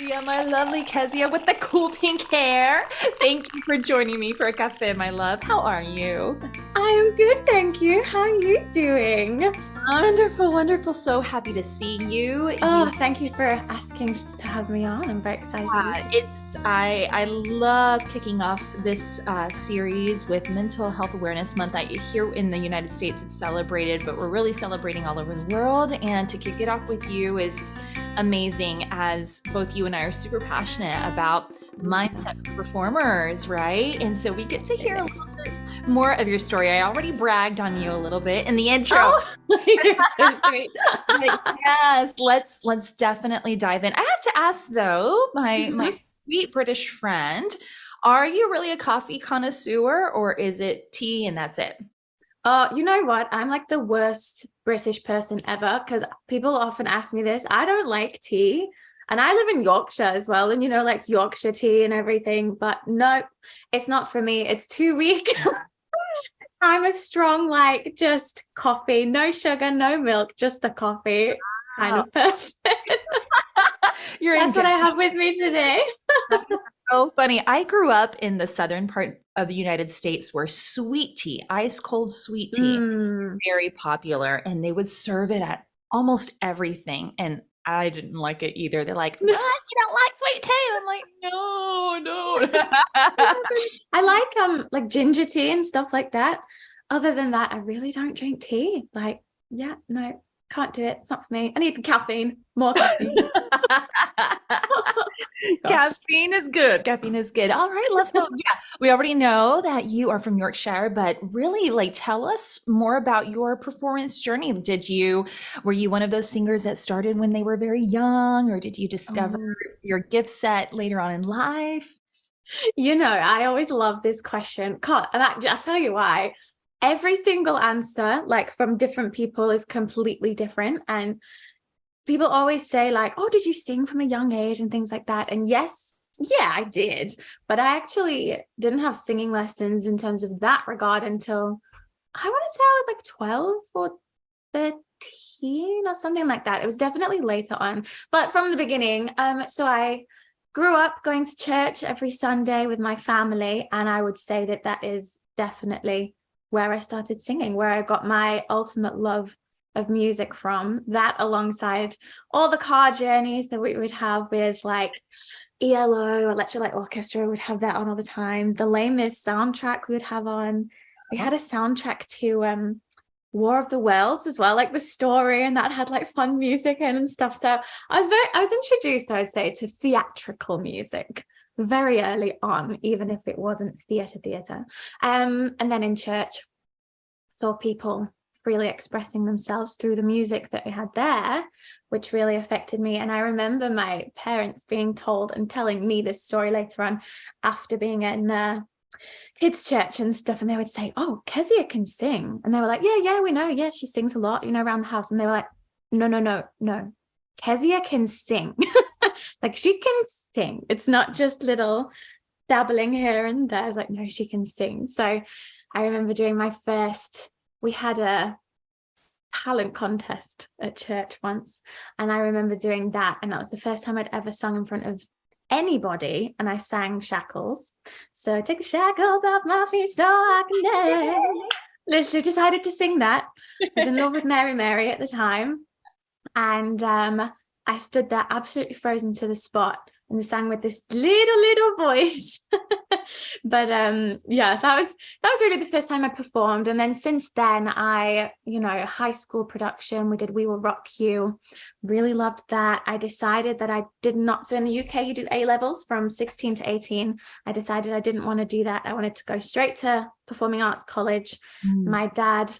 Kezia, my lovely Kezia with the cool pink hair. Thank you for joining me for a cafe, my love. How are you? I am good, thank you. How are you doing? Wonderful, wonderful. So happy to see you. Oh, thank you for asking to have me on. I'm very excited. I love kicking off this series with Mental Health Awareness Month. Here in the United States, it's celebrated, but we're really celebrating all over the world. And to kick it off with you is amazing, as both you and I are super passionate about mindset performers, right? And so we get to hear a little bit more of your story. I already bragged on you a little bit in the intro. Oh, you're so sweet. Like, yes, let's definitely dive in. I have to ask though, my Mhm. sweet British friend, are you really a coffee connoisseur or is it tea and that's it? Oh, you know what? I'm like the worst British person ever because people often ask me this. I don't like tea. And I live in Yorkshire as well, and like Yorkshire tea and everything. But no, it's not for me. It's too weak. I'm a strong, like just coffee, no sugar, no milk, just the coffee kind Wow. of person. You're in That's what good. I have with me today. That's so funny. I grew up in the southern part of the United States where sweet tea, ice cold sweet tea, Mm. very popular, and they would serve it at almost everything. And I didn't like it either. They're like, "What? You don't like sweet tea?" And I'm like, "No, no." I like ginger tea and stuff like that. Other than that, I really don't drink tea. Like, yeah, no, can't do it. It's not for me. I need the caffeine, more caffeine. Gosh. Caffeine is good. Caffeine is good. All right, love. So yeah, we already know that you are from Yorkshire, but really, like, tell us more about your performance journey. Were you one of those singers that started when they were very young, or did you discover Oh. your gift set later on in life? I always love this question. God, and I'll tell you why. Every single answer, like from different people, is completely different. And people always say, like, oh, did you sing from a young age and things like that? And yes, yeah, I did. But I actually didn't have singing lessons in terms of that regard until I want to say I was like 12 or 13 or something like that. It was definitely later on, but from the beginning. So I grew up going to church every Sunday with my family, and I would say that that is definitely where I started singing, where I got my ultimate love of music from. That alongside all the car journeys that we would have with like ELO, Electric Orchestra, would have that on all the time. The Les Mis soundtrack we would have on. We had a soundtrack to War of the Worlds as well, like the story, and that had like fun music in and stuff. So I was introduced, I would say, to theatrical music very early on, even if it wasn't theatre. And then in church, saw people freely expressing themselves through the music that we had there, which really affected me. And I remember my parents being told and telling me this story later on after being in kids' church and stuff. And they would say, oh, Kezia can sing. And they were like, yeah, yeah, we know. Yeah, she sings a lot, around the house. And they were like, no, no, no, no. Kezia can sing. Like she can sing. It's not just little dabbling here and there. I was like, no, she can sing. So I remember doing we had a talent contest at church once, and I remember doing that, and that was the first time I'd ever sung in front of anybody, and I sang Shackles. So take the shackles off my feet so I can dance. Literally decided to sing that. I was in love with Mary Mary at the time, and I stood there absolutely frozen to the spot and sang with this little voice. But yeah, that was really the first time I performed. And then since then, high school production, we did We Will Rock You. Really loved that. I decided that I did not. So in the UK, you do A levels from 16 to 18. I decided I didn't want to do that. I wanted to go straight to performing arts college. Mm. My dad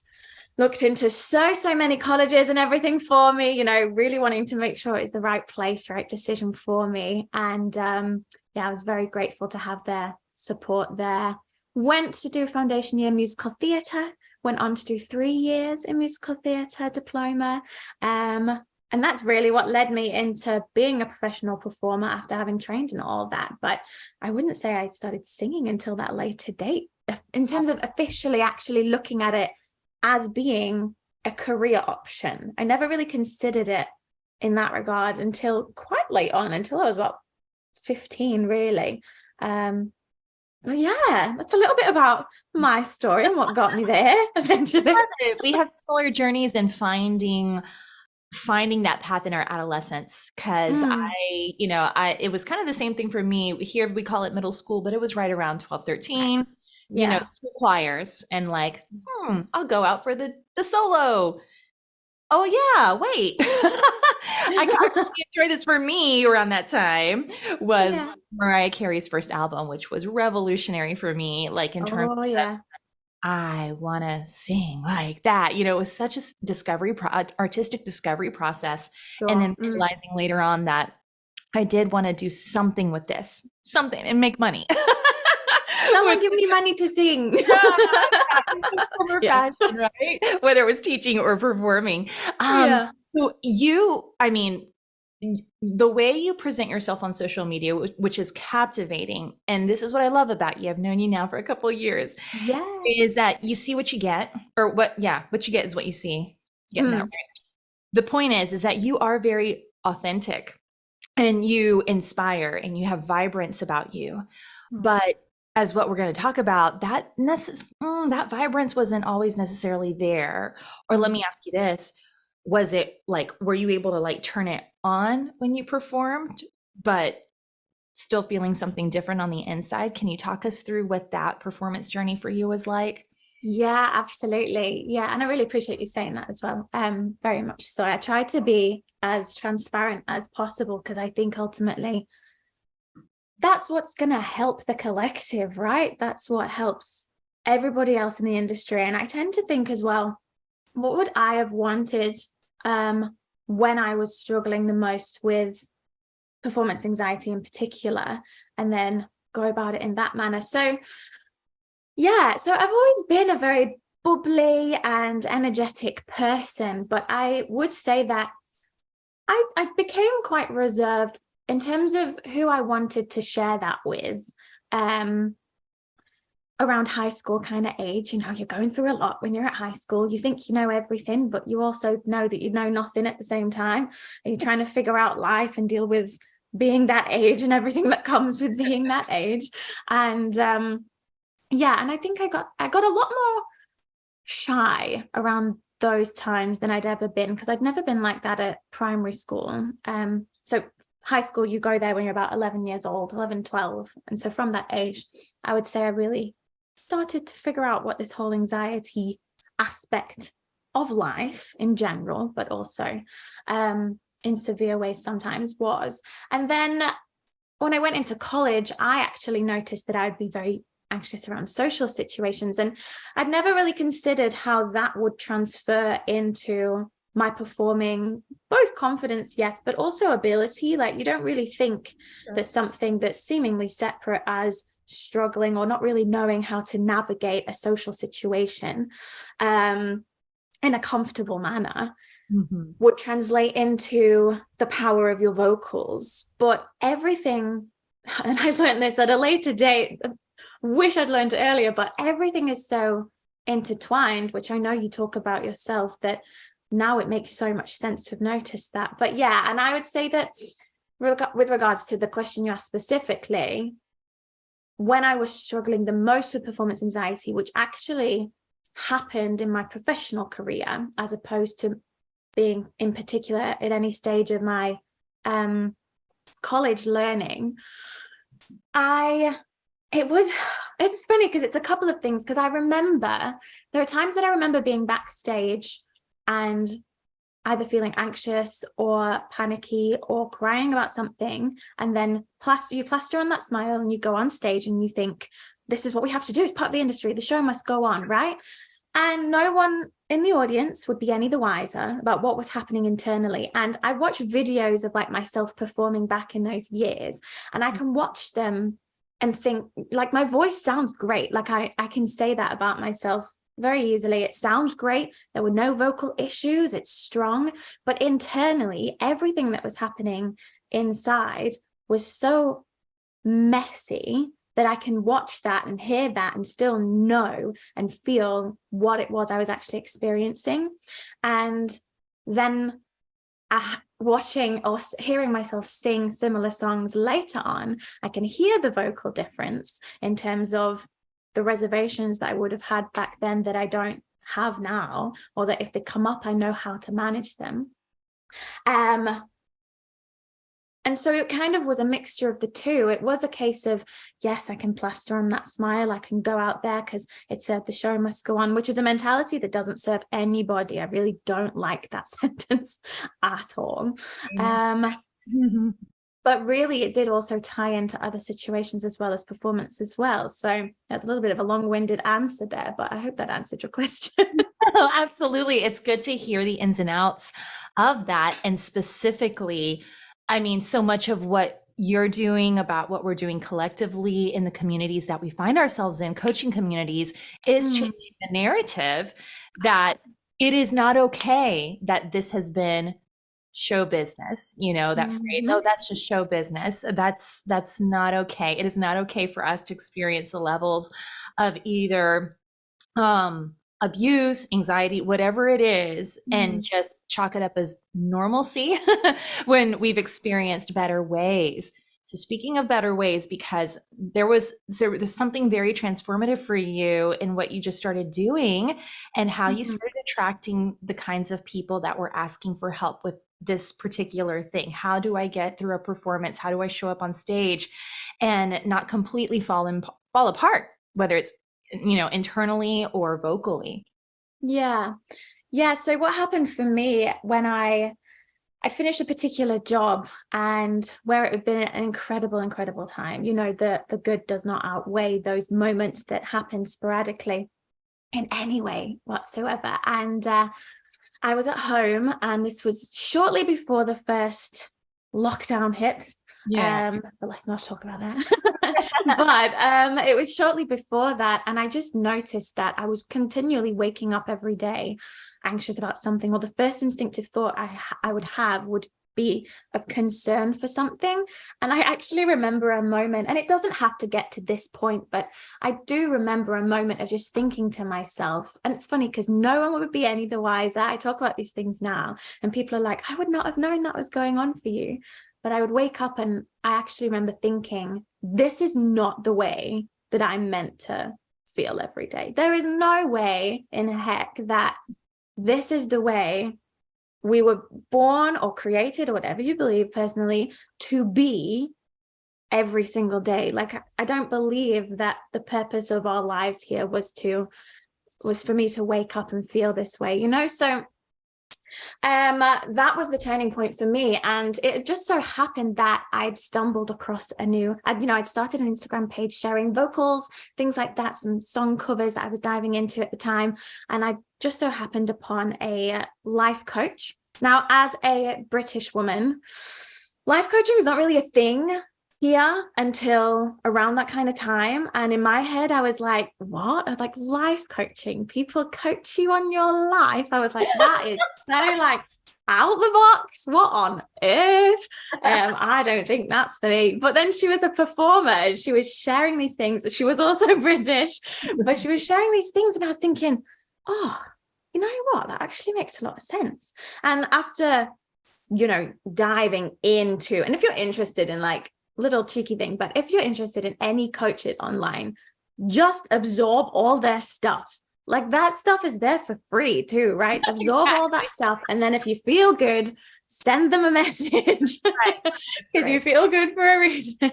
looked into so many colleges and everything for me, really wanting to make sure it's the right place, right decision for me. And yeah, I was very grateful to have their support there. Went to do foundation year musical theatre, went on to do 3 years in musical theatre diploma. And that's really what led me into being a professional performer after having trained in all of that. But I wouldn't say I started singing until that later date. In terms of officially actually looking at it as being a career option, I never really considered it in that regard until quite late on, until I was about 15 really. But yeah, that's a little bit about my story and what got me there eventually. We have similar journeys in finding that path in our adolescence, because Mm, it was kind of the same thing for me. Here we call it middle school, but it was right around 12, right. 13. Yeah. School choirs, and like, I'll go out for the solo. Oh yeah, wait. I can really enjoy this. For me around that time was Yeah. Mariah Carey's first album, which was revolutionary for me, like in terms Oh of yeah. I want to sing like that. It was such a artistic discovery process. And Sure. then realizing later on that I did want to do something with this, something, and make money. Someone With give me money to sing. form Yeah. fashion, right? Whether it was teaching or performing. Yeah. So the way you present yourself on social media, which is captivating, and this is what I love about you. I've known you now for a couple of years, Yeah. is that you see what you get, or what you get is what you see. Getting that right. Mm. The point is that you are very authentic, and you inspire, and you have vibrance about you. But as what we're going to talk about, that vibrance wasn't always necessarily there. Or let me ask you this. Was it like, were you able to like turn it on when you performed, but still feeling something different on the inside? Can you talk us through what that performance journey for you was like? Yeah, absolutely. Yeah, and I really appreciate you saying that as well. Very much so. I try to be as transparent as possible because I think ultimately that's what's going to help the collective, right? That's what helps everybody else in the industry. And I tend to think as well, what would I have wanted when I was struggling the most with performance anxiety in particular, and then go about it in that manner. So yeah, so I've always been a very bubbly and energetic person, but I would say that I became quite reserved in terms of who I wanted to share that with. Around high school kind of age, you're going through a lot when you're at high school. You think you know everything, but you also know that you know nothing at the same time. And you're trying to figure out life and deal with being that age and everything that comes with being that age. And yeah, and I think I got a lot more shy around those times than I'd ever been, because I'd never been like that at primary school. So high school, you go there when you're about 11 years old, 11, 12. And so from that age, I would say I really started to figure out what this whole anxiety aspect of life in general, but also in severe ways sometimes was. And then when I went into college, I actually noticed that I'd be very anxious around social situations. And I'd never really considered how that would transfer into my performing, both confidence, yes, but also ability. Like, you don't really think that something that's seemingly separate as struggling or not really knowing how to navigate a social situation in a comfortable manner would translate into the power of your vocals. But everything, and I learned this at a later date, wish I'd learned it earlier, but everything is so intertwined, which I know you talk about yourself, that now it makes so much sense to have noticed that. But yeah, and I would say that with regards to the question you asked specifically, when I was struggling the most with performance anxiety, which actually happened in my professional career, as opposed to being in particular at any stage of my college learning, it's funny because it's a couple of things, because there are times that I remember being backstage and either feeling anxious or panicky or crying about something, and then you plaster on that smile and you go on stage and you think, this is what we have to do, it's part of the industry, the show must go on, right? And no one in the audience would be any the wiser about what was happening internally. And I watch videos of like myself performing back in those years, and I can watch them and think, like, my voice sounds great. Like I can say that about myself very easily. It sounds great. There were no vocal issues. It's strong. But internally, everything that was happening inside was so messy that I can watch that and hear that and still know and feel what it was I was actually experiencing. And then watching or hearing myself sing similar songs later on, I can hear the vocal difference in terms of the reservations that I would have had back then that I don't have now, or that if they come up, I know how to manage them. And so it kind of was a mixture of the two. It was a case of, yes, I can plaster on that smile. I can go out there because it said the show must go on, which is a mentality that doesn't serve anybody. I really don't like that sentence at all. But really, it did also tie into other situations as well as performance as well. So that's a little bit of a long-winded answer there, but I hope that answered your question. Oh, absolutely. It's good to hear the ins and outs of that. And specifically, I mean, so much of what you're doing, about what we're doing collectively in the communities that we find ourselves in, coaching communities, is changing the narrative that it is not okay that this has been show business, you know, that phrase, oh, that's just show business. That's not okay. It is not okay for us to experience the levels of either abuse, anxiety, whatever it is, and just chalk it up as normalcy when we've experienced better ways. So speaking of better ways, because there's something very transformative for you in what you just started doing and how you started attracting the kinds of people that were asking for help with this particular thing. How do I get through a performance? How do I show up on stage and not completely fall apart, whether it's, you know, internally or vocally? Yeah. So what happened for me when I finished a particular job, and where it had been an incredible time, you know, the good does not outweigh those moments that happen sporadically in any way whatsoever. And I was at home, and this was shortly before the first lockdown hit. But let's not talk about that. But it was shortly before that, and I just noticed that I was continually waking up every day anxious about something, or the first instinctive thought I would have would be of concern for something. And I actually remember a moment, and it doesn't have to get to this point, but I do remember a moment of just thinking to myself, and it's funny because no one would be any the wiser. I talk about these things now, and people are like, I would not have known that was going on for you. But I would wake up, and I actually remember thinking, this is not the way that I'm meant to feel every day. There is no way in heck that this is the way we were born or created, or whatever you believe personally, to be every single day. Like, I don't believe that the purpose of our lives here was for me to wake up and feel this way, you know? So that was the turning point for me. And it just so happened that I'd stumbled across I'd started an Instagram page sharing vocals, things like that, some song covers that I was diving into at the time. And I just so happened upon a life coach. Now, as a British woman, life coaching was not really a thing here until around that kind of time. And in my head, I was like, what? I was like, life coaching, people coach you on your life. I was like, that is so like out the box. What on earth? I don't think that's for me. But then she was a performer, and she was sharing these things. She was also British, but she was sharing these things, and I was thinking, oh, you know what? That actually makes a lot of sense. And after, you know, diving into, and if you're interested in, like, little cheeky thing, but if you're interested in any coaches online, just absorb all their stuff. Like, that stuff is there for free too, right? Absorb all that stuff, and then if you feel good, send them a message, because you feel good for a reason.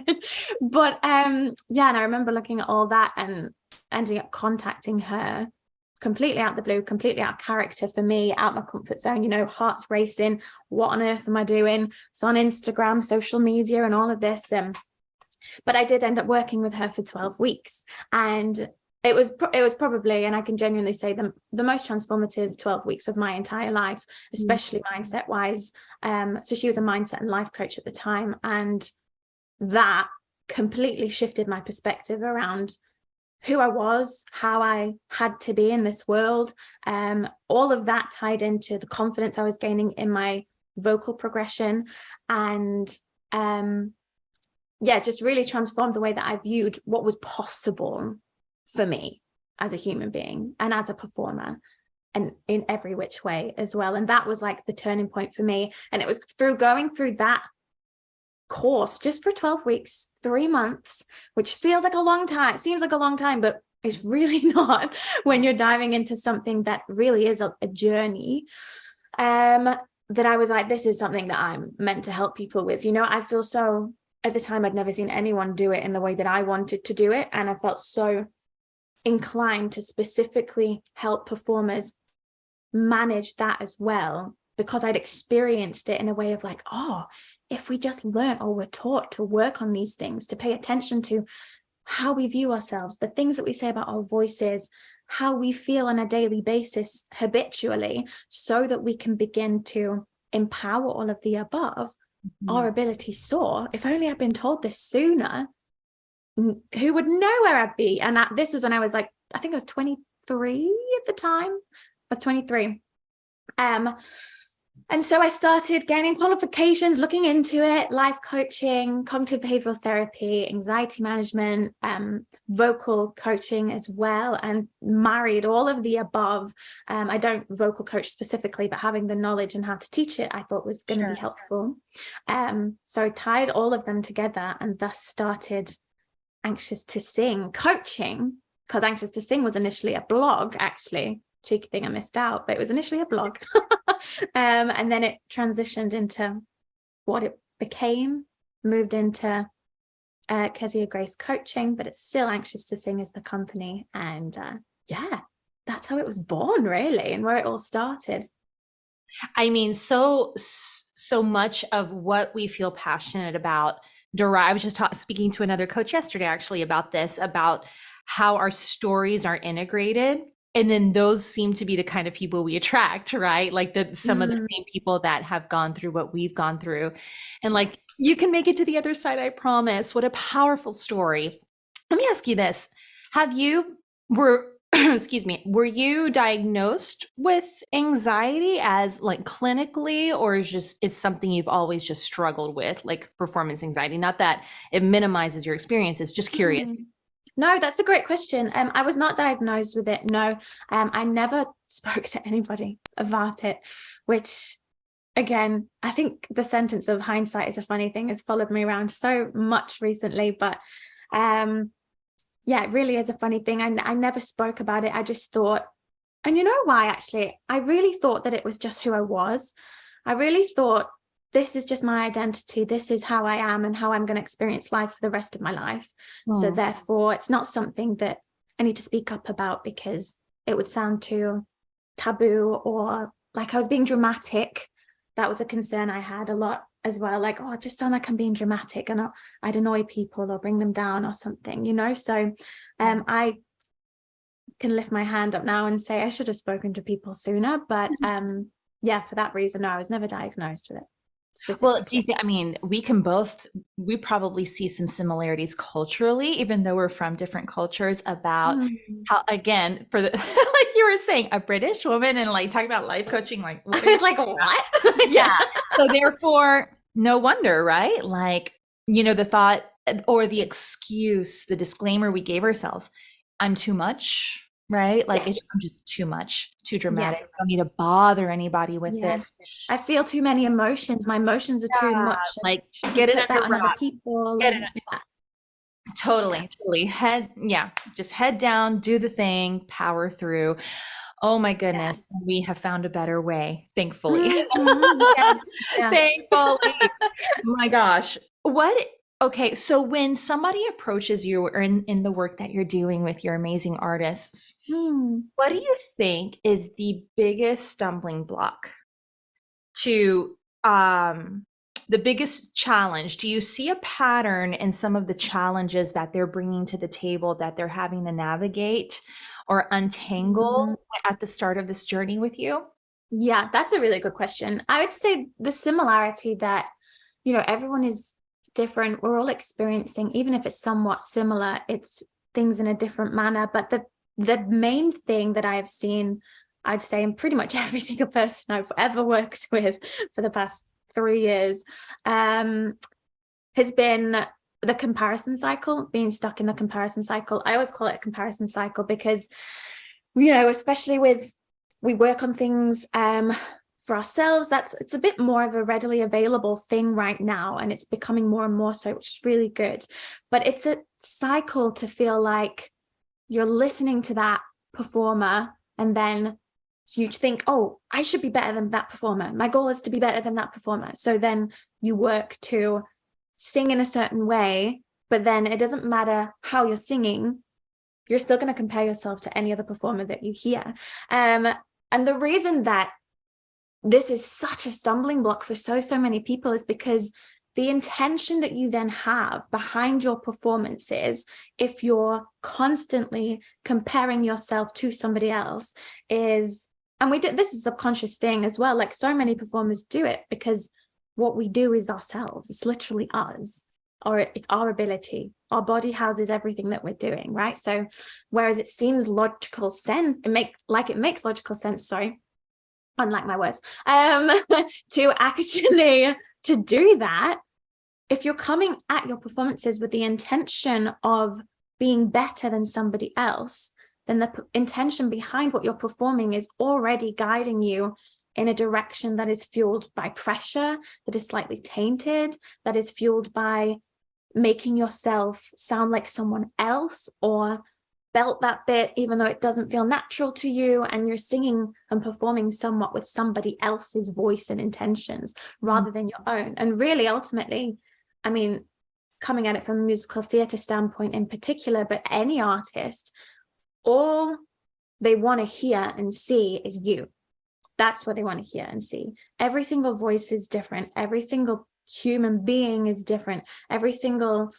But and I remember looking at all that and ending up contacting her completely out the blue, completely out of character for me, out my comfort zone, you know, heart's racing. What on earth am I doing? It's on Instagram, social media, and all of this. But I did end up working with her for 12 weeks. And it was probably, and I can genuinely say, the most transformative 12 weeks of my entire life, especially mindset wise. So she was a mindset and life coach at the time. And that completely shifted my perspective around who I was, how I had to be in this world. All of that tied into the confidence I was gaining in my vocal progression, and just really transformed the way that I viewed what was possible for me as a human being and as a performer. and in every which way as well. And that was like the turning point for me. And it was through going through that course just for 12 weeks, 3 months, which feels like a long time. It seems like a long time, but it's really not when you're diving into something that really is a journey. That I was like, this is something that I'm meant to help people with. You know, I feel so, at the time, I'd never seen anyone do it in the way that I wanted to do it. And I felt so inclined to specifically help performers manage that as well, because I'd experienced it in a way of like, oh, if we just learn or were taught to work on these things, to pay attention to how we view ourselves, the things that we say about our voices, how we feel on a daily basis habitually, so that we can begin to empower all of the above, our abilities soar. If only I'd been told this sooner, who would know where I'd be? And this was when I was like, I think I was 23 at the time. I was 23. And so I started gaining qualifications, looking into it, life coaching, cognitive behavioral therapy, anxiety management, vocal coaching as well, and married all of the above. I don't vocal coach specifically, but having the knowledge and how to teach it, I thought was going to be helpful. So I tied all of them together and thus started Anxious to Sing coaching, because Anxious to Sing was initially a blog, actually. Cheeky thing I missed out, but it was initially a blog. And then it transitioned into what it became, moved into Keziah Grace coaching, but it's still Anxious to Sing as the company. And yeah, that's how it was born, really, and where it all started. I mean, so much of what we feel passionate about I was just speaking to another coach yesterday, actually, about this, about how our stories are integrated. And then those seem to be the kind of people we attract, right? Like some of the same people that have gone through what we've gone through. And like, you can make it to the other side, I promise. What a powerful story. Let me ask you this. Were you diagnosed with anxiety as like clinically, or is just, it's something you've always just struggled with, like performance anxiety? Not that it minimizes your experiences, just curious. No, that's a great question. I was not diagnosed with it. No, I never spoke to anybody about it, which, again, I think the sentence of hindsight is a funny thing has followed me around so much recently. But yeah, it really is a funny thing. I never spoke about it. I just thought, and you know why, actually? I really thought that it was just who I was. I really thought, this is just my identity. This is how I am and how I'm going to experience life for the rest of my life. So therefore, it's not something that I need to speak up about because it would sound too taboo or like I was being dramatic. That was a concern I had a lot as well. Like, oh, it just sounds like I'm being dramatic and I'd annoy people or bring them down or something, you know? So I can lift my hand up now and say I should have spoken to people sooner. But yeah, for that reason, no, I was never diagnosed with it. Well, do you think, I mean, we probably see some similarities culturally, even though we're from different cultures, about how, again, for the, like you were saying, a British woman and like talking about life coaching, like, I was like, what? Yeah. So therefore, no wonder, right? Like, you know, the thought or the excuse, the disclaimer we gave ourselves, I'm too much. Right? Like I'm just too much, too dramatic. I don't need to bother anybody with this. I feel too many emotions. My emotions are too much. Like get it on other people. Totally. Just head down, do the thing, power through. Oh my goodness, we have found a better way, thankfully. Thankfully. Oh my gosh. Okay, so when somebody approaches you or in the work that you're doing with your amazing artists, what do you think is the biggest stumbling block to the biggest challenge? Do you see a pattern in some of the challenges that they're bringing to the table that they're having to navigate or untangle at the start of this journey with you? Yeah, that's a really good question. I would say the similarity that, you know, everyone is different. We're all experiencing, even if it's somewhat similar, it's things in a different manner. But the main thing that I have seen, I'd say, in pretty much every single person I've ever worked with for the past 3 years, has been the comparison cycle, being stuck in the comparison cycle. I always call it a comparison cycle because, you know, especially with we work on things for ourselves. It's a bit more of a readily available thing right now, and it's becoming more and more so, which is really good. But it's a cycle to feel like you're listening to that performer, and then you think, oh, I should be better than that performer. My goal is to be better than that performer. So then you work to sing in a certain way, but then it doesn't matter how you're singing, you're still going to compare yourself to any other performer that you hear. And the reason that this is such a stumbling block for so many people is because the intention that you then have behind your performances, if you're constantly comparing yourself to somebody else, is, and this is a subconscious thing as well, like so many performers do it because what we do is ourselves. It's literally us, or it's our ability. Our body houses everything that we're doing, right? So whereas it seems logical sense, it makes logical sense, sorry, unlike my words, to actually to do that, if you're coming at your performances with the intention of being better than somebody else, then the intention behind what you're performing is already guiding you in a direction that is fueled by pressure, that is slightly tainted, that is fueled by making yourself sound like someone else, or belt that bit even though it doesn't feel natural to you, and you're singing and performing somewhat with somebody else's voice and intentions rather than your own. And really, ultimately, I mean, coming at it from a musical theatre standpoint in particular, but any artist, all they want to hear and see is you. That's what they want to hear and see. Every single voice is different. Every single human being is different. Every single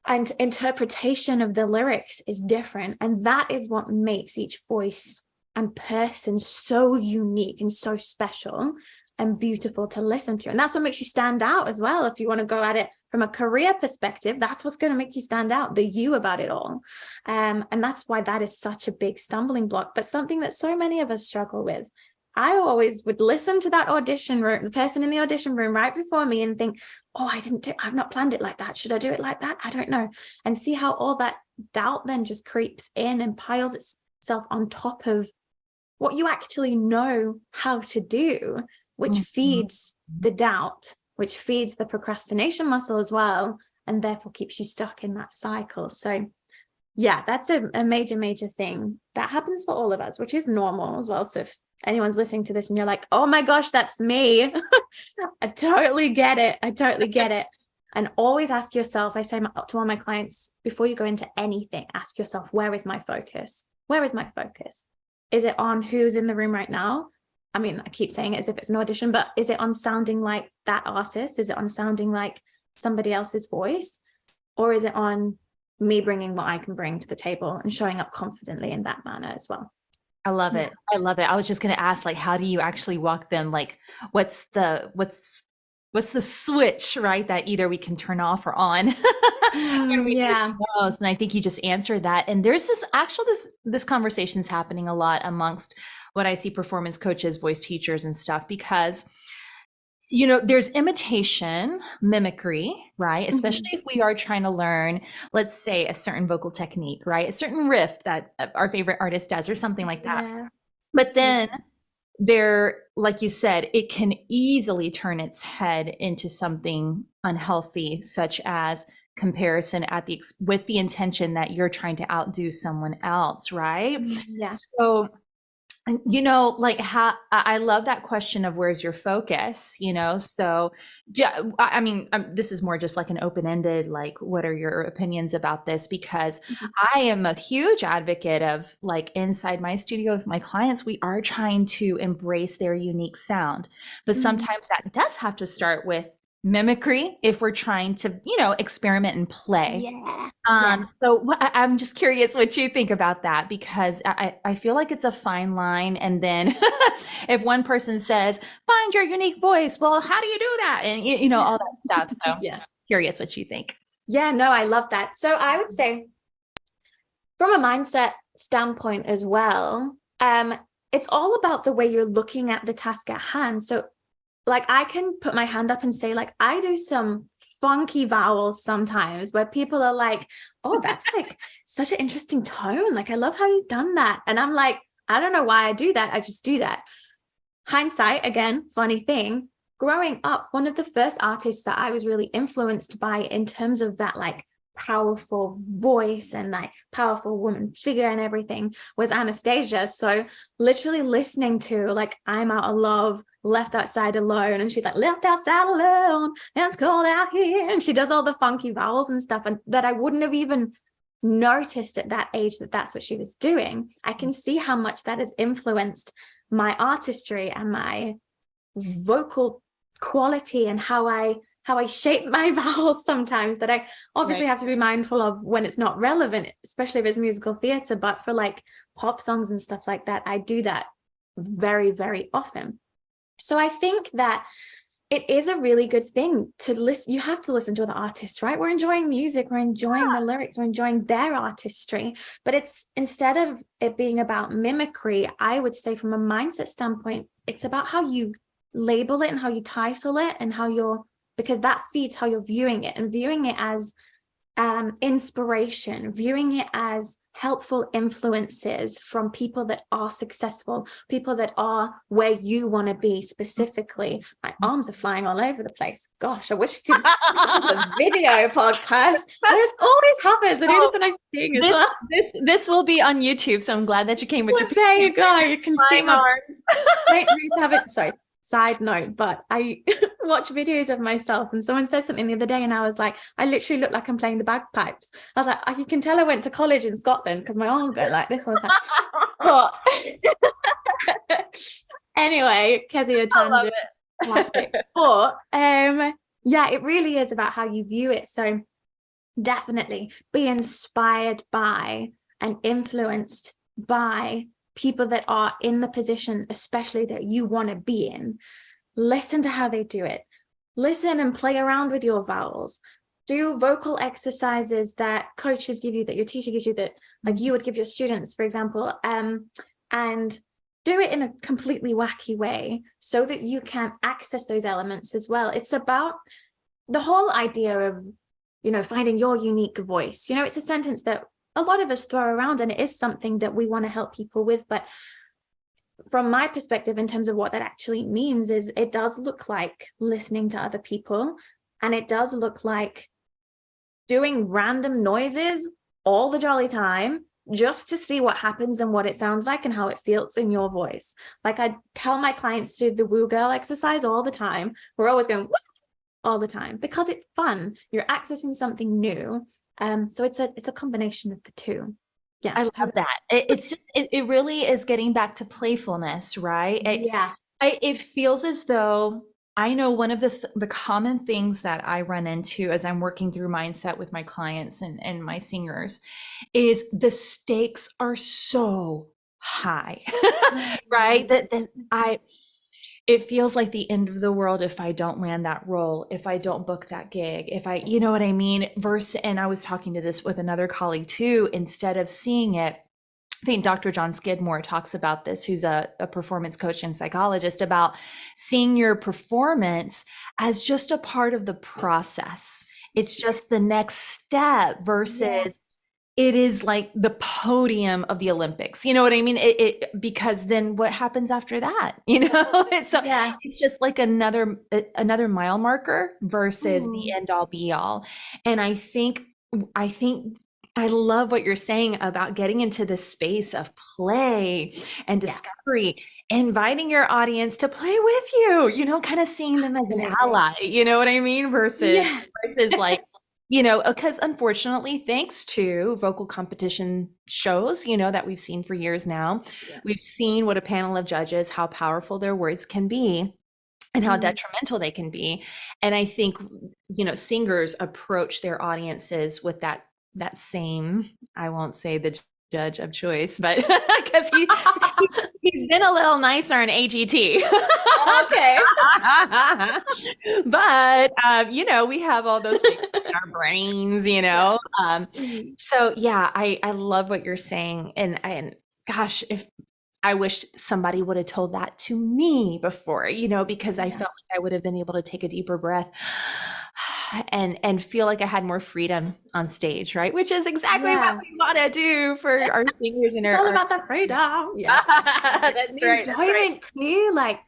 and interpretation of the lyrics is different. And that is what makes each voice and person so unique and so special and beautiful to listen to. And that's what makes you stand out as well. If you want to go at it from a career perspective, that's what's going to make you stand out, the you about it all. And that's why that is such a big stumbling block, but something that so many of us struggle with. I always would listen to that audition room, the person in the audition room right before me, and think, oh, I've not planned it like that. Should I do it like that? I don't know. And see how all that doubt then just creeps in and piles itself on top of what you actually know how to do, which feeds the doubt, which feeds the procrastination muscle as well, and therefore keeps you stuck in that cycle. So yeah, that's a major thing that happens for all of us, which is normal as well. So if anyone's listening to this and you're like, oh my gosh, that's me, I totally get it. And always ask yourself, I say to all my clients, before you go into anything, ask yourself, where is my focus? Is it on who's in the room right now? I mean, I keep saying it as if it's an audition, but is it on sounding like that artist? Is it on sounding like somebody else's voice? Or is it on me bringing what I can bring to the table and showing up confidently in that manner as well? I love it. I love it. I was just going to ask, like, how do you actually walk them? Like, what's the switch, right? That either we can turn off or on. When we need it most. And I think you just answered that. And there's this conversation's happening a lot amongst what I see performance coaches, voice teachers and stuff, because there's imitation, mimicry, right? Especially if we are trying to learn, let's say, a certain vocal technique, right? A certain riff that our favorite artist does or something like that. Yeah. But then there, like you said, it can easily turn its head into something unhealthy, such as comparison with the intention that you're trying to outdo someone else, right? Yeah. So like how I love that question of where's your focus, so I mean, this is more just like an open-ended, like, what are your opinions about this? Because I am a huge advocate of, like, inside my studio with my clients, we are trying to embrace their unique sound, but sometimes that does have to start with mimicry if we're trying to, experiment and play. So I'm just curious what you think about that, because I feel like it's a fine line. And then if one person says, find your unique voice, well, how do you do that? And, all that stuff. So curious what you think. Yeah, no, I love that. So I would say from a mindset standpoint as well, it's all about the way you're looking at the task at hand. So like, I can put my hand up and say, like, I do some funky vowels sometimes where people are like, oh, that's like such an interesting tone. Like, I love how you've done that. And I'm like, I don't know why I do that. I just do that. Hindsight, again, funny thing. Growing up, one of the first artists that I was really influenced by in terms of that like powerful voice and like powerful woman figure and everything was Anastasia. So literally listening to like I'm Out of Love, Left Outside Alone, and she's like left outside alone, and it's cold out here, and she does all the funky vowels and stuff, and that I wouldn't have even noticed at that age that that's what she was doing. I can see how much that has influenced my artistry and my vocal quality and how I shape my vowels sometimes, that I obviously have to be mindful of when it's not relevant, especially if it's musical theater. But for like pop songs and stuff like that, I do that very, very often. So I think that it is a really good thing to listen. You have to listen to other artists, right? We're enjoying music, we're enjoying the lyrics, we're enjoying their artistry. But it's, instead of it being about mimicry, I would say from a mindset standpoint, it's about how you label it and how you title it and how you're, because that feeds how you're viewing it, and viewing it as inspiration, viewing it as helpful influences from people that are successful, people that are where you want to be specifically. My arms are flying all over the place. Gosh, I wish you could have a video podcast. This always happens. I do this when I'm seeing as well. This will be on YouTube, so I'm glad that you came with your There you go. You can see my arms. I used to have it. Sorry, side note, but I watch videos of myself, and someone said something the other day and I was like, I literally look like I'm playing the bagpipes. I was like, you can tell I went to college in Scotland because my arms go like this all the time. But anyway, Keziah tangent, classic. But yeah, it really is about how you view it. So definitely be inspired by and influenced by people that are in the position, especially that you want to be in. Listen to how they do it. Listen and play around with your vowels. Do vocal exercises that coaches give you, that your teacher gives you, that like you would give your students, for example, and do it in a completely wacky way so that you can access those elements as well. It's about the whole idea of, you know, finding your unique voice. You know, it's a sentence that a lot of us throw around, and it is something that we want to help people with. But from my perspective, in terms of what that actually means, is it does look like listening to other people, and it does look like doing random noises all the jolly time just to see what happens and what it sounds like and how it feels in your voice. Like I tell my clients to do the woo girl exercise all the time. We're always going woo all the time because it's fun. You're accessing something new. So it's a combination of the two. Yeah, I love that. It's just it really is getting back to playfulness, right? Yeah. It feels as though I know one of the common things that I run into as I'm working through mindset with my clients and my singers is the stakes are so high, right? It feels like the end of the world if I don't land that role, if I don't book that gig, if I, you know what I mean? And I was talking to this with another colleague too, instead of seeing it, I think Dr. John Skidmore talks about this, who's a performance coach and psychologist, about seeing your performance as just a part of the process. It's just the next step versus it is like the podium of the Olympics. You know what I mean? Because then what happens after that? You know, it's just like another mile marker versus the end all be all. And I think I love what you're saying about getting into this space of play and discovery, inviting your audience to play with you, you know, kind of seeing them as an ally, you know what I mean? Versus like, you know, because unfortunately, thanks to vocal competition shows, you know, that we've seen for years now, we've seen what a panel of judges, how powerful their words can be and how detrimental they can be. And I think, you know, singers approach their audiences with that same, I won't say the judge of choice, but because he's been a little nicer in AGT. Okay. But, you know, we have all those things in our brains, you know? So yeah, I love what you're saying. And gosh, if I wish somebody would have told that to me before, you know, because I felt like I would have been able to take a deeper breath and feel like I had more freedom on stage, right? Which is exactly what Yeah. we want to do for our singers and It's all about the freedom. Yes. That's The right. That's right. enjoyment too. Like,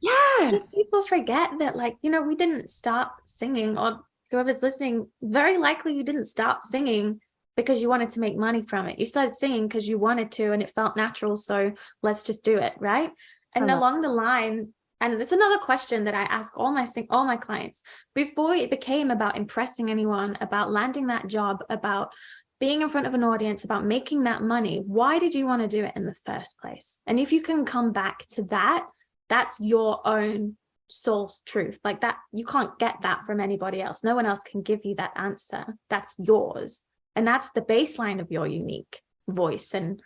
Yeah. people forget that, like, we didn't start singing, or whoever's listening, very likely you didn't start singing because you wanted to make money from it. You started singing because you wanted to and it felt natural. So let's just do it. Right. And along the line, and there's another question that I ask all my clients before it became about impressing anyone, about landing that job, about being in front of an audience, about making that money. Why did you want to do it in the first place? And if you can come back to that, that's your own soul's truth. Like that, you can't get that from anybody else. No one else can give you that answer. That's yours. And that's the baseline of your unique voice and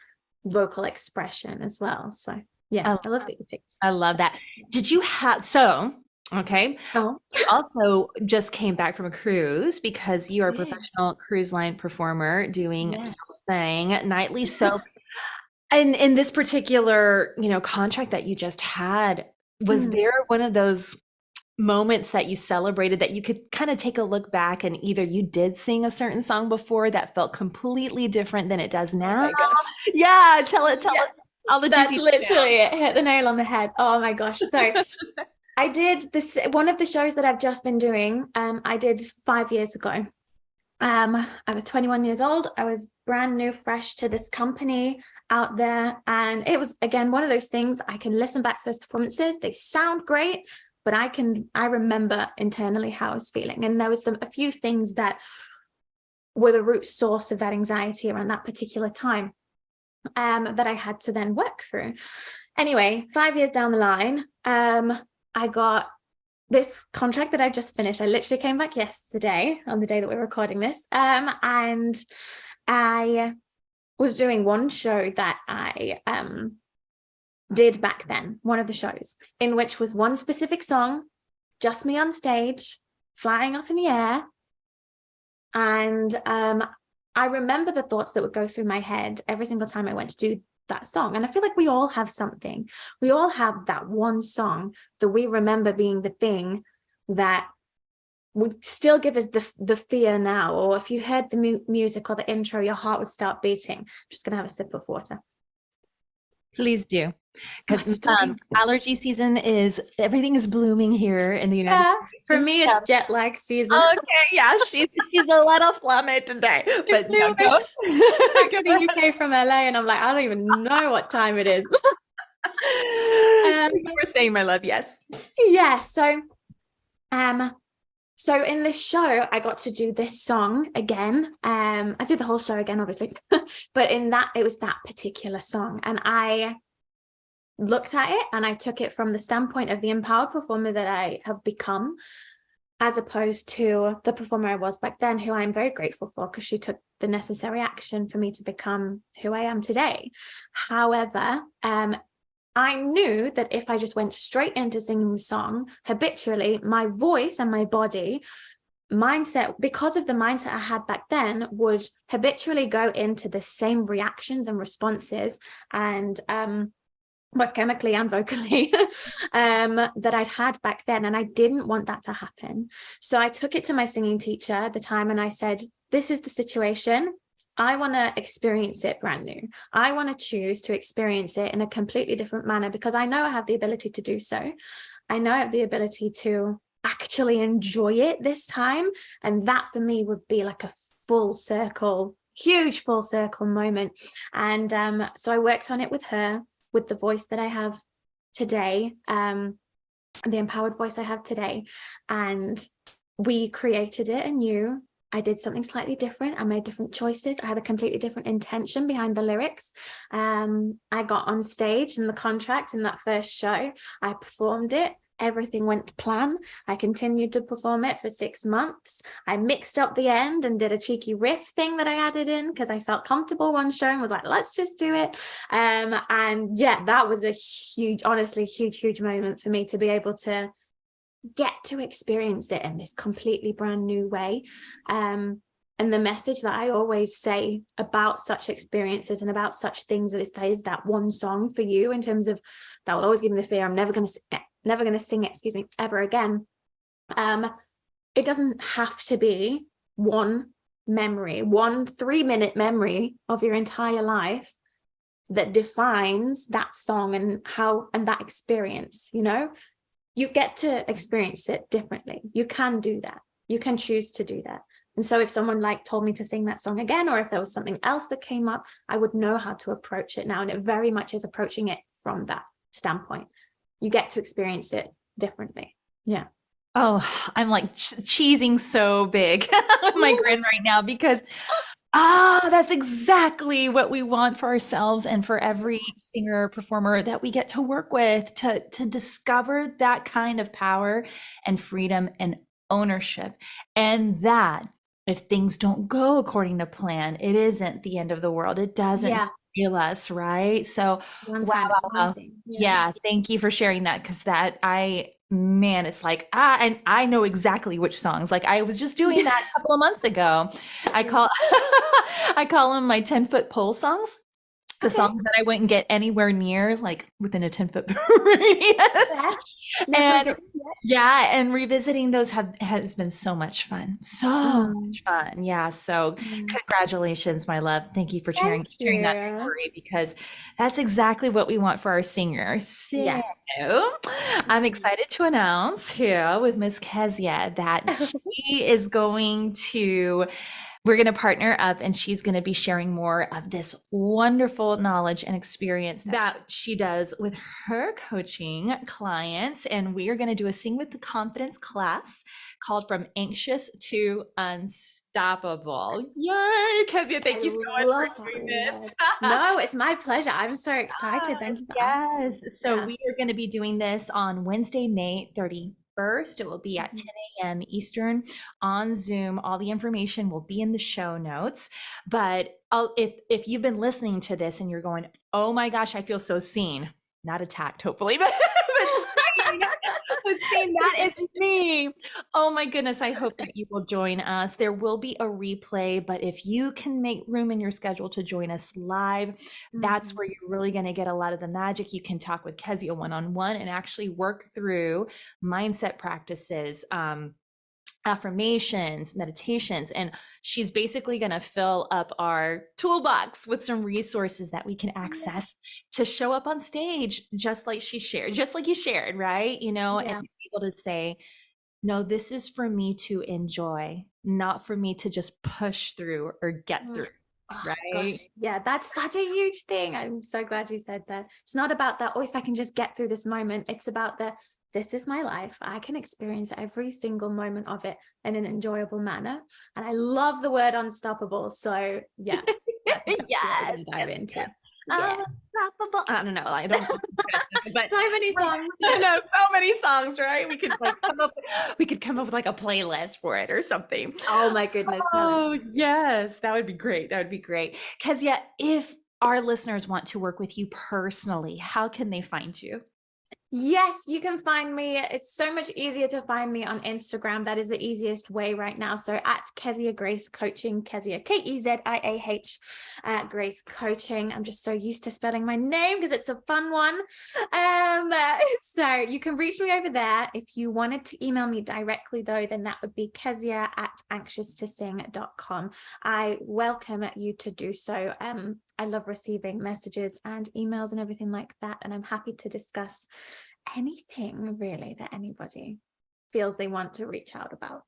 vocal expression as well. So yeah, I love that you picked. I love that. Did you have, okay. Oh, You also just came back from a cruise because you are a yeah. professional cruise line performer doing Yes. thing nightly. So, and in this particular, contract that you just had, was there one of those moments that you celebrated that you could kind of take a look back and either you did sing a certain song before that felt completely different than it does now? Oh my gosh. Yeah, tell it. All the That's juicy literally it. Hit the nail on the head. Oh my gosh. So I did this, one of the shows that I've just been doing, I did 5 years ago. I was 21 years old. I was brand new, fresh to this company out there. And it was, again, one of those things. I can listen back to those performances. They sound great, but I remember internally how I was feeling. And there was a few things that were the root source of that anxiety around that particular time, that I had to then work through. Anyway, 5 years down the line, I got this contract that I just finished. I literally came back yesterday on the day that we're recording this. And I was doing one show that I did back then, one of the shows, in which was one specific song, just me on stage, flying up in the air. And I remember the thoughts that would go through my head every single time I went to do that song. And I feel like we all have something. We all have that one song that we remember being the thing that would still give us the fear now. Or if you heard the music or the intro, your heart would start beating. I'm just going to have a sip of water. Please do. Because allergy season everything is blooming here in the United States. For me, it's jet lag season. Okay, yeah, she's a little flummy today. But no, go. Back to the UK from LA, and I'm like, I don't even know what time it is. You were saying, my love, yes. Yeah, so in this show, I got to do this song again. I did the whole show again, obviously, but it was that particular song. And I looked at it and I took it from the standpoint of the empowered performer that I have become, as opposed to the performer I was back then, who I'm very grateful for because she took the necessary action for me to become who I am today. However, I knew that if I just went straight into singing the song, habitually, my voice and my body mindset, because of the mindset I had back then, would habitually go into the same reactions and responses, and both chemically and vocally, that I'd had back then. And I didn't want that to happen. So I took it to my singing teacher at the time and I said, this is the situation. I want to experience it brand new. I want to choose to experience it in a completely different manner because I know I have the ability to do so. I know I have the ability to actually enjoy it this time. And that for me would be like a full circle, huge full circle moment. And so I worked on it with her, with the voice that I have today, the empowered voice I have today. And we created it anew. I did something slightly different. I made different choices. I had a completely different intention behind the lyrics. I got on stage in the contract in that first show. I performed it. Everything went to plan. I continued to perform it for 6 months. I mixed up the end and did a cheeky riff thing that I added in because I felt comfortable one show and was like, let's just do it. And yeah, that was a huge, honestly, huge moment for me to be able to get to experience it in this completely brand new way. And the message that I always say about such experiences and about such things, that if there is that one song for you, in terms of that will always give me the fear, I'm never going to sing it, ever again. it doesn't have to be one memory, 1 3-minute memory of your entire life that defines that song and that experience. You get to experience it differently. You can do that. You can choose to do that. And so if someone told me to sing that song again, or if there was something else that came up, I would know how to approach it now. And it very much is approaching it from that standpoint. You get to experience it differently. Yeah. Oh, I'm cheesing so big with my grin right now because that's exactly what we want for ourselves and for every singer performer that we get to work with, to discover that kind of power and freedom and ownership. And that if things don't go according to plan, it isn't the end of the world. It doesn't steal us, right? So wow. Yeah, thank you for sharing that, because man, it's and I know exactly which songs. I was just doing that a couple of months ago. I call them my 10-foot pole songs. The songs that I wouldn't get anywhere near, within a 10-foot radius. And revisiting those has been so much fun. So much fun. Yeah. So congratulations, my love. Thank you for sharing that story, because that's exactly what we want for our singers. So I'm excited to announce here with Miss Keziah that we're going to partner up, and she's going to be sharing more of this wonderful knowledge and experience that she does with her coaching clients. And we are going to do a Sing with the Confidence class called From Anxious to Unstoppable. Yay, Keziah, thank you so much for doing this. No, it's my pleasure. I'm so excited. Thank you for asking. So we are going to be doing this on Wednesday, May 31st. It will be at 10 a.m. Eastern on Zoom. All the information will be in the show notes. But if you've been listening to this and you're going, oh my gosh, I feel so seen, not attacked, hopefully, but seen, that is me. Oh my goodness, I hope that you will join us. There will be a replay, but if you can make room in your schedule to join us live, that's where you're really going to get a lot of the magic. You can talk with Keziah one-on-one and actually work through mindset practices, affirmations, meditations, and she's basically going to fill up our toolbox with some resources that we can access to show up on stage, just like you shared, right? And be able to say, no, this is for me to enjoy, not for me to just push through or get through. Right. Gosh, yeah, that's such a huge thing. I'm so glad you said that. It's not about that, if I can just get through this moment. It's about this is my life. I can experience every single moment of it in an enjoyable manner. And I love the word unstoppable. So yeah, that's exactly what we're going to dive into. Unstoppable. I don't know. I don't know. But so many songs. I know, so many songs, right? We could come up with a playlist for it or something. Oh my goodness. Oh yes, that would be great. That would be great. Keziah, if our listeners want to work with you personally, how can they find you? Yes, you can find me. It's so much easier to find me on Instagram. That is the easiest way right now. So at Keziah Grace Coaching, Keziah, Keziah, Grace Coaching. I'm just so used to spelling my name because it's a fun one. So you can reach me over there. If you wanted to email me directly though, then that would be kezia@anxious2sing.com. I welcome you to do so. I love receiving messages and emails and everything like that. And I'm happy to discuss anything really that anybody feels they want to reach out about.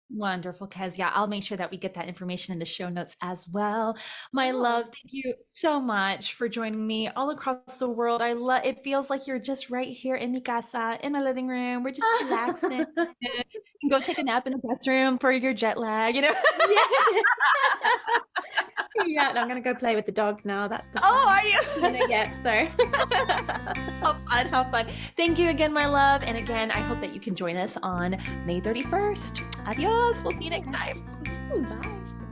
Wonderful, Keziah. I'll make sure that we get that information in the show notes as well. My love, thank you so much for joining me all across the world. It feels like you're just right here in mi casa, in my living room. We're just relaxing. You can go take a nap in the bathroom for your jet lag, Yeah, and I'm gonna go play with the dog now. That's the are you? So how fun. Thank you again, my love. And again, I hope that you can join us on May 31st. Adios. We'll see you next time. Bye.